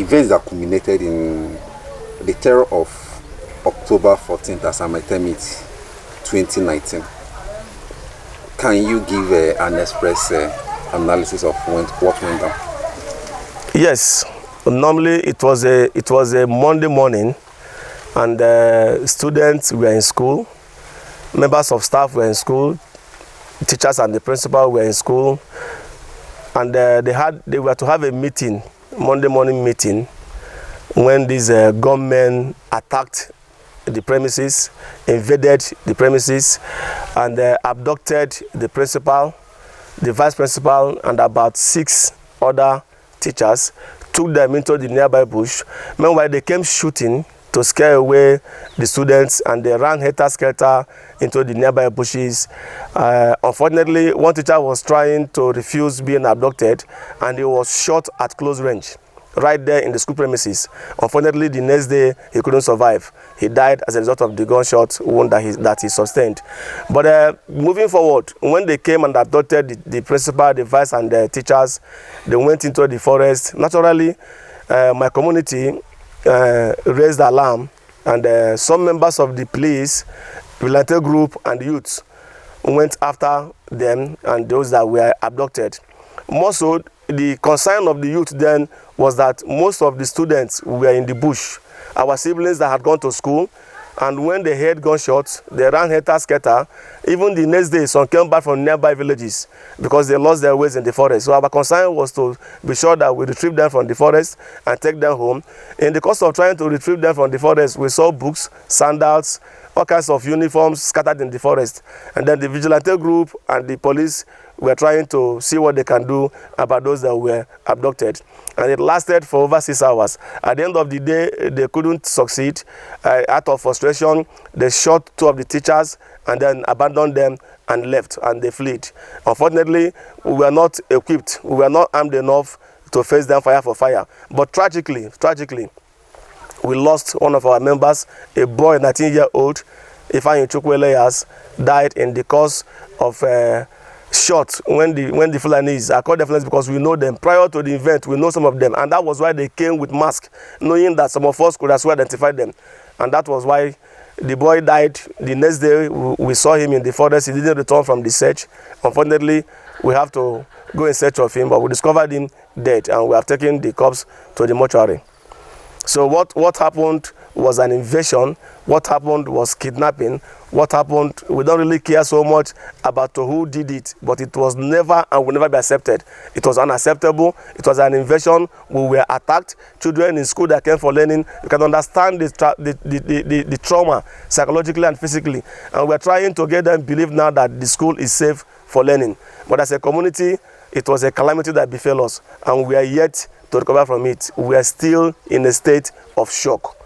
events that culminated in the terror of October 14th as I might term it, 2019. Can you give an express analysis of what went down? Yes, normally it was a Monday morning, and students were in school, members of staff were in school, teachers and the principal were in school, and they were to have a meeting, Monday morning meeting, when these gunmen attacked the premises, invaded the premises, and abducted the principal, the vice principal, and about 6 other teachers, took them into the nearby bush. Meanwhile, they came shooting to scare away the students, and they ran helter-skelter into the nearby bushes. Unfortunately, one teacher was trying to refuse being abducted, and he was shot at close range, right there in the school premises. Unfortunately, the next day, he couldn't survive. He died as a result of the gunshot wound that he sustained. But moving forward, when they came and abducted the principal, the vice, and the teachers, they went into the forest. Naturally, my community raised alarm, and some members of the police, vigilante group, and youths went after them and those that were abducted. More so, the concern of the youth then was that most of the students were in the bush, our siblings that had gone to school, and when they heard gunshots, they ran helter-skelter. Even the next day, some came back from nearby villages because they lost their ways in the forest. So our concern was to be sure that we retrieve them from the forest and take them home. In the course of trying to retrieve them from the forest, we saw books, sandals, all kinds of uniforms scattered in the forest. And then the vigilante group and the police were trying to see what they can do about those that were abducted. And it lasted for over 6 hours. At the end of the day, they couldn't succeed. Out of frustration, they shot 2 of the teachers and then abandoned them and left, and they fled. Unfortunately, we were not equipped. We were not armed enough to face them fire for fire. But tragically, we lost one of our members, a boy, 19-year-old, Ifeanyi Chukwueleas, died in the course of shot when the Fulanis, I call them Fulanis because we know them. Prior to the event, we know some of them, and that was why they came with masks, knowing that some of us could as well identify them. And that was why the boy died. The next day, we saw him in the forest. He didn't return from the search. Unfortunately, we have to go in search of him, but we discovered him dead, and we have taken the corpse to the mortuary. So what happened was an invasion. What happened was kidnapping. What happened, we don't really care so much about who did it, but it was never and will never be accepted. It was unacceptable. It was an invasion. We were attacked. Children in school that came for learning, you can understand the trauma psychologically and physically. And we're trying to get them believe now that the school is safe for learning. But as a community, it was a calamity that befell us, and we are yet to recover from it. We are still in a state of shock.